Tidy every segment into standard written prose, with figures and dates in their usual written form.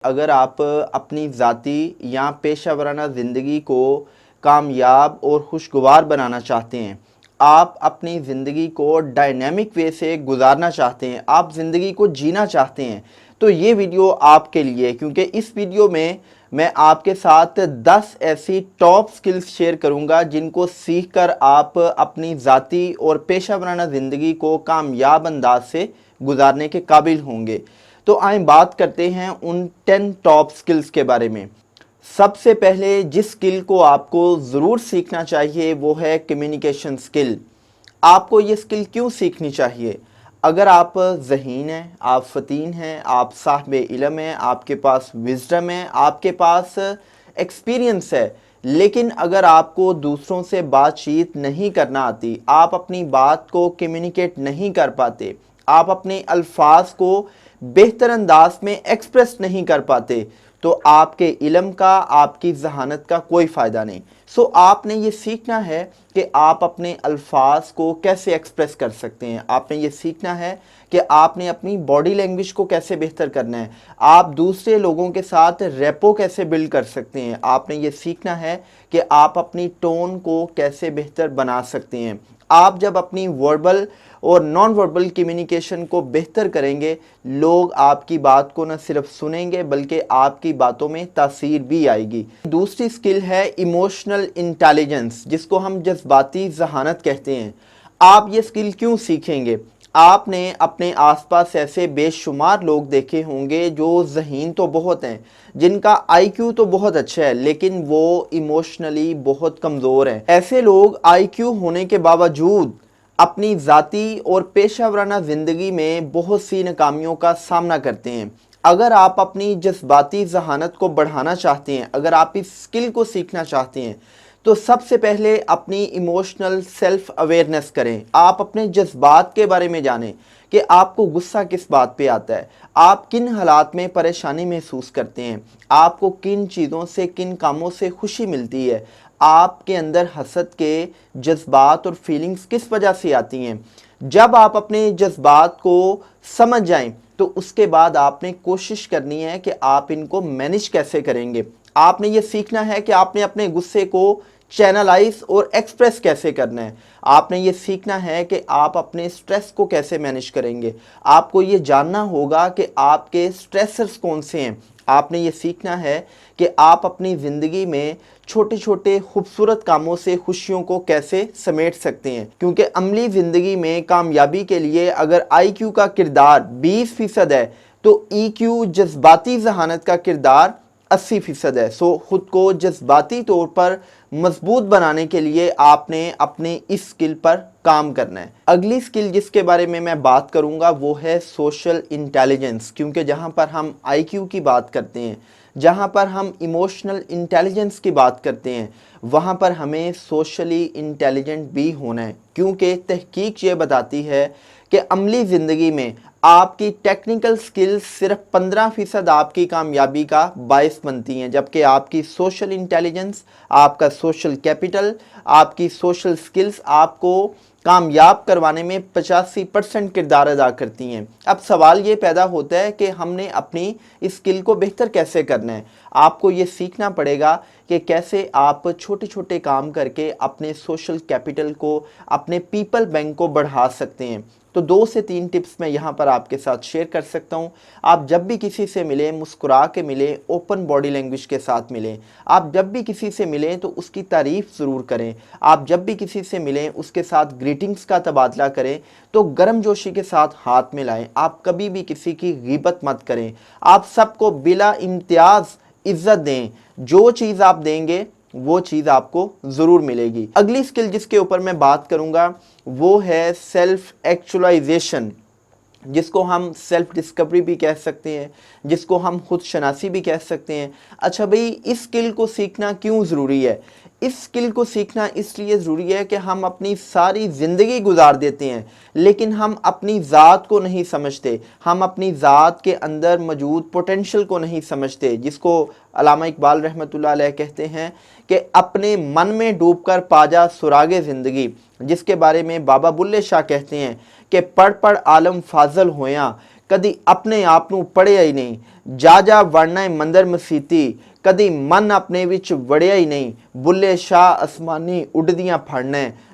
اگر آپ اپنی ذاتی یا پیشہ ورانہ زندگی کو کامیاب اور خوشگوار بنانا چاہتے ہیں، آپ اپنی زندگی کو ڈائنامک وے سے گزارنا چاہتے ہیں، آپ زندگی کو جینا چاہتے ہیں، تو یہ ویڈیو آپ کے لیے، کیونکہ اس ویڈیو میں آپ کے ساتھ 10 ایسی ٹاپ سکلز شیئر کروں گا جن کو سیکھ کر آپ اپنی ذاتی اور پیشہ ورانہ زندگی کو کامیاب انداز سے گزارنے کے قابل ہوں گے۔ تو آئیں بات کرتے ہیں ان 10 ٹاپ سکلز کے بارے میں۔ سب سے پہلے جس سکل کو آپ کو ضرور سیکھنا چاہیے وہ ہے کمیونیکیشن سکل۔ آپ کو یہ سکل کیوں سیکھنی چاہیے؟ اگر آپ ذہین ہیں، آپ فطین ہیں، آپ صاحب علم ہیں، آپ کے پاس وزڈم ہے، آپ کے پاس ایکسپیرینس ہے، لیکن اگر آپ کو دوسروں سے بات چیت نہیں کرنا آتی، آپ اپنی بات کو کمیونیکیٹ نہیں کر پاتے، آپ اپنے الفاظ کو بہتر انداز میں ایکسپریس نہیں کر پاتے، تو آپ کے علم کا، آپ کی ذہانت کا کوئی فائدہ نہیں۔ آپ نے یہ سیکھنا ہے کہ آپ اپنے الفاظ کو کیسے ایکسپریس کر سکتے ہیں، آپ نے یہ سیکھنا ہے کہ آپ نے اپنی باڈی لینگویج کو کیسے بہتر کرنا ہے، آپ دوسرے لوگوں کے ساتھ ریپو کیسے بلڈ کر سکتے ہیں، آپ نے یہ سیکھنا ہے کہ آپ اپنی ٹون کو کیسے بہتر بنا سکتے ہیں۔ آپ جب اپنی وربل اور نان وربل کمیونیکیشن کو بہتر کریں گے، لوگ آپ کی بات کو نہ صرف سنیں گے بلکہ آپ کی باتوں میں تاثیر بھی آئے گی۔ دوسری سکل ہے ایموشنل انٹیلیجنس، جس کو ہم جذباتی ذہانت کہتے ہیں۔ آپ یہ سکل کیوں سیکھیں گے؟ آپ نے اپنے آس پاس ایسے بے شمار لوگ دیکھے ہوں گے جو ذہین تو بہت ہیں، جن کا آئی کیو تو بہت اچھا ہے، لیکن وہ ایموشنلی بہت کمزور ہیں۔ ایسے لوگ آئی کیو ہونے کے باوجود اپنی ذاتی اور پیشہ ورانہ زندگی میں بہت سی ناکامیوں کا سامنا کرتے ہیں۔ اگر آپ اپنی جذباتی ذہانت کو بڑھانا چاہتے ہیں، اگر آپ اس سکل کو سیکھنا چاہتے ہیں، تو سب سے پہلے اپنی ایموشنل سیلف اویئرنیس کریں۔ آپ اپنے جذبات کے بارے میں جانیں کہ آپ کو غصہ کس بات پہ آتا ہے، آپ کن حالات میں پریشانی محسوس کرتے ہیں، آپ کو کن چیزوں سے، کن کاموں سے خوشی ملتی ہے، آپ کے اندر حسد کے جذبات اور فیلنگز کس وجہ سے آتی ہیں۔ جب آپ اپنے جذبات کو سمجھ جائیں تو اس کے بعد آپ نے کوشش کرنی ہے کہ آپ ان کو مینیج کیسے کریں گے۔ آپ نے یہ سیکھنا ہے کہ آپ نے اپنے غصے کو چینلائز اور ایکسپریس کیسے کرنا ہے۔ آپ نے یہ سیکھنا ہے کہ آپ اپنے سٹریس کو کیسے مینیج کریں گے۔ آپ کو یہ جاننا ہوگا کہ آپ کے سٹریسرز کون سے ہیں۔ آپ نے یہ سیکھنا ہے کہ آپ اپنی زندگی میں چھوٹے چھوٹے خوبصورت کاموں سے خوشیوں کو کیسے سمیٹ سکتے ہیں، کیونکہ عملی زندگی میں کامیابی کے لیے اگر آئی کیو کا کردار 20% ہے تو ای کیو جذباتی ذہانت کا کردار 80% ہے۔ خود کو جذباتی طور پر مضبوط بنانے کے لیے آپ نے اپنے اس سکل پر کام کرنا ہے۔ اگلی سکل جس کے بارے میں بات کروں گا وہ ہے سوشل انٹیلیجنس، کیونکہ جہاں پر ہم آئی کیو کی بات کرتے ہیں، جہاں پر ہم ایموشنل انٹیلیجنس کی بات کرتے ہیں، وہاں پر ہمیں سوشلی انٹیلیجنٹ بھی ہونا ہے، کیونکہ تحقیق یہ بتاتی ہے کہ عملی زندگی میں آپ کی ٹیکنیکل سکلز صرف 15% آپ کی کامیابی کا باعث بنتی ہیں، جبکہ آپ کی سوشل انٹیلیجنس، آپ کا سوشل کیپٹل، آپ کی سوشل سکلز آپ کو کامیاب کروانے میں 85% کردار ادا کرتی ہیں۔ اب سوال یہ پیدا ہوتا ہے کہ ہم نے اپنی اس سکل کو بہتر کیسے کرنا ہے۔ آپ کو یہ سیکھنا پڑے گا کہ کیسے آپ چھوٹے چھوٹے کام کر کے اپنے سوشل کیپٹل کو، اپنے پیپل بینک کو بڑھا سکتے ہیں۔ تو 2 سے 3 ٹپس میں یہاں پر آپ کے ساتھ شیئر کر سکتا ہوں۔ آپ جب بھی کسی سے ملیں مسکرا کے ملیں، اوپن باڈی لینگویج کے ساتھ ملیں۔ آپ جب بھی کسی سے ملیں تو اس کی تعریف ضرور کریں۔ آپ جب بھی کسی سے ملیں اس کے ساتھ گریٹنگز کا تبادلہ کریں تو گرم جوشی کے ساتھ ہاتھ ملائیں۔ آپ کبھی بھی کسی کی غیبت مت کریں۔ آپ سب کو بلا امتیاز عزت دیں۔ جو چیز آپ دیں گے وہ چیز آپ کو ضرور ملے گی۔ اگلی سکل جس کے اوپر میں بات کروں گا وہ ہے سیلف ایکچولائزیشن، جس کو ہم سیلف ڈسکوری بھی کہہ سکتے ہیں، جس کو ہم خود شناسی بھی کہہ سکتے ہیں۔ اچھا بھئی، اس سکل کو سیکھنا کیوں ضروری ہے؟ اس سکل کو سیکھنا اس لیے ضروری ہے کہ ہم اپنی ساری زندگی گزار دیتے ہیں لیکن ہم اپنی ذات کو نہیں سمجھتے، ہم اپنی ذات کے اندر موجود پوٹینشل کو نہیں سمجھتے، جس کو علامہ اقبال رحمۃ اللہ علیہ کہتے ہیں کہ اپنے من میں ڈوب کر پا جا سراغ زندگی، جس کے بارے میں بابا بلے شاہ کہتے ہیں کہ پڑھ پڑھ عالم فاضل ہویاں، ਕਦੀ ਆਪਣੇ ਆਪ ਨੂੰ ਪੜ੍ਹਿਆ ਹੀ ਨਹੀਂ। ਜਾ ਜਾ ਵੜਨਾ ਮੰਦਰ ਮਸੀਤੀ, ਕਦੀ ਮਨ ਆਪਣੇ ਵਿੱਚ ਵੜਿਆ ਹੀ ਨਹੀਂ। ਬੁੱਲੇ ਸ਼ਾਹ ਅਸਮਾਨੀ ਉੱਡਦੀਆਂ ਫੜਨਾ,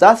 10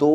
2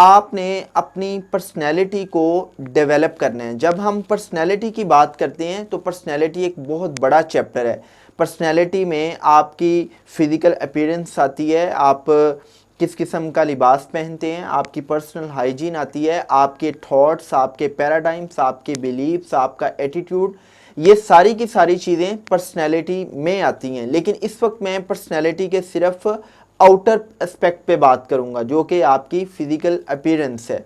آپ نے اپنی پرسنالٹی کو ڈیولپ کرنا ہے۔ جب ہم پرسنالٹی کی بات کرتے ہیں تو پرسنالٹی ایک بہت بڑا چیپٹر ہے۔ پرسنالٹی میں آپ کی فزیکل اپیرنس آتی ہے، آپ کس قسم کا لباس پہنتے ہیں، آپ کی پرسنل ہائیجین آتی ہے، آپ کے تھاٹس، آپ کے پیراڈائمس، آپ کے بیلیفس، آپ کا ایٹیٹیوڈ، یہ ساری کی ساری چیزیں پرسنالٹی میں آتی ہیں۔ لیکن اس وقت میں پرسنالٹی کے صرف آؤٹر اسپیکٹ پہ بات کروں گا، جو کہ آپ کی فزیکل اپیرنس ہے۔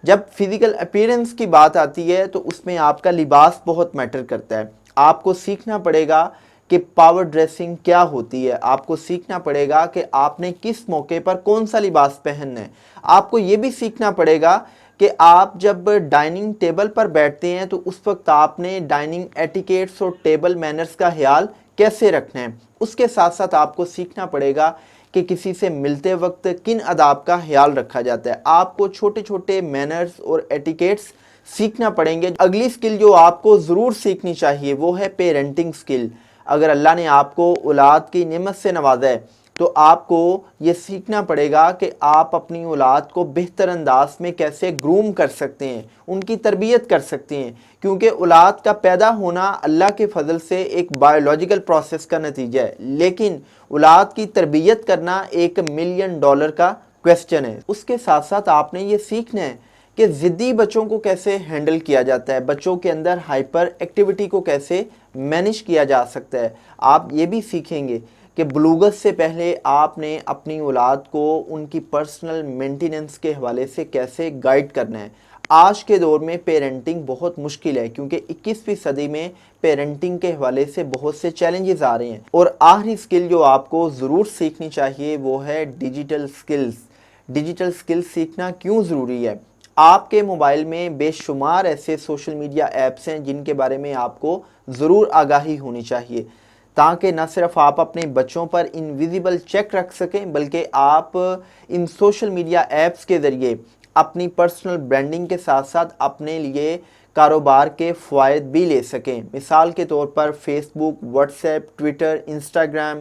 جب فزیکل اپیرنس کی بات آتی ہے تو اس میں آپ کا لباس بہت میٹر کرتا ہے۔ آپ کو سیکھنا پڑے گا کہ پاور ڈریسنگ کیا ہوتی ہے، آپ کو سیکھنا پڑے گا کہ آپ نے کس موقع پر کون سا لباس پہننا ہے۔ آپ کو یہ بھی سیکھنا پڑے گا کہ آپ جب ڈائننگ ٹیبل پر بیٹھتے ہیں تو اس وقت آپ نے ڈائننگ ایٹیکیٹس اور ٹیبل مینرز کا خیال کیسے رکھنا ہے۔ اس کے ساتھ ساتھ آپ کو سیکھنا پڑے گا کہ کسی سے ملتے وقت کن آداب کا خیال رکھا جاتا ہے۔ آپ کو چھوٹے چھوٹے مینرز اور ایٹیکیٹس سیکھنا پڑیں گے۔ اگلی سکل جو آپ کو ضرور سیکھنی چاہیے وہ ہے پیرنٹنگ سکل۔ اگر اللہ نے آپ کو اولاد کی نعمت سے نوازا ہے تو آپ کو یہ سیکھنا پڑے گا کہ آپ اپنی اولاد کو بہتر انداز میں کیسے گروم کر سکتے ہیں، ان کی تربیت کر سکتے ہیں، کیونکہ اولاد کا پیدا ہونا اللہ کے فضل سے ایک بایولوجیکل پروسیس کا نتیجہ ہے، لیکن اولاد کی تربیت کرنا $1 ملین کا کویسچن ہے۔ اس کے ساتھ ساتھ آپ نے یہ سیکھنا ہے کہ ضدی بچوں کو کیسے ہینڈل کیا جاتا ہے، بچوں کے اندر ہائپر ایکٹیویٹی کو کیسے مینیج کیا جا سکتا ہے۔ آپ یہ بھی سیکھیں گے کہ بلوغت سے پہلے آپ نے اپنی اولاد کو ان کی پرسنل مینٹیننس کے حوالے سے کیسے گائیڈ کرنا ہے۔ آج کے دور میں پیرنٹنگ بہت مشکل ہے کیونکہ 21ویں صدی میں پیرنٹنگ کے حوالے سے بہت سے چیلنجز آ رہے ہیں۔ اور آخری سکل جو آپ کو ضرور سیکھنی چاہیے وہ ہے ڈیجیٹل سکلز۔ ڈیجیٹل سکلز سیکھنا کیوں ضروری ہے؟ آپ کے موبائل میں بے شمار ایسے سوشل میڈیا ایپس ہیں جن کے بارے میں آپ کو ضرور آگاہی ہونی چاہیے، تاکہ نہ صرف آپ اپنے بچوں پر انویزیبل چیک رکھ سکیں بلکہ آپ ان سوشل میڈیا ایپس کے ذریعے اپنی پرسنل برانڈنگ کے ساتھ ساتھ اپنے لیے کاروبار کے فوائد بھی لے سکیں۔ مثال کے طور پر فیس بک، واٹس ایپ، ٹویٹر، انسٹاگرام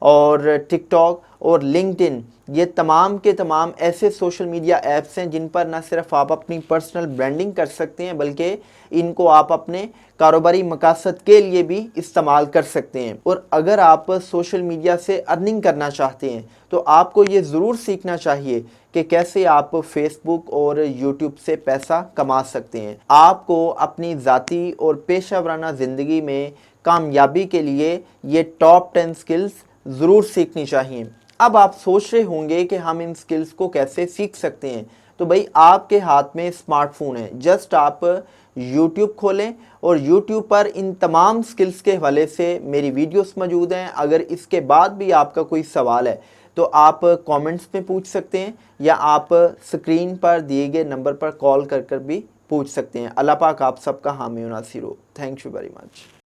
اور ٹک ٹاک اور لنکڈ ان، یہ تمام کے تمام ایسے سوشل میڈیا ایپس ہیں جن پر نہ صرف آپ اپنی پرسنل برانڈنگ کر سکتے ہیں بلکہ ان کو آپ اپنے کاروباری مقاصد کے لیے بھی استعمال کر سکتے ہیں۔ اور اگر آپ سوشل میڈیا سے ارننگ کرنا چاہتے ہیں تو آپ کو یہ ضرور سیکھنا چاہیے کہ کیسے آپ فیس بک اور یوٹیوب سے پیسہ کما سکتے ہیں۔ آپ کو اپنی ذاتی اور پیشہ ورانہ زندگی میں کامیابی کے لیے یہ ٹاپ 10 سکلز ضرور سیکھنی چاہیے۔ اب آپ سوچ رہے ہوں گے کہ ہم ان سکلز کو کیسے سیکھ سکتے ہیں، تو بھائی آپ کے ہاتھ میں اسمارٹ فون ہے، جسٹ آپ یوٹیوب کھولیں اور یوٹیوب پر ان تمام سکلز کے حوالے سے میری ویڈیوز موجود ہیں۔ اگر اس کے بعد بھی آپ کا کوئی سوال ہے تو آپ کامنٹس میں پوچھ سکتے ہیں یا آپ سکرین پر دیے گئے نمبر پر کال کر بھی پوچھ سکتے ہیں۔ اللہ پاک آپ سب کا حامی و ناصر ہو۔ Thank you very much.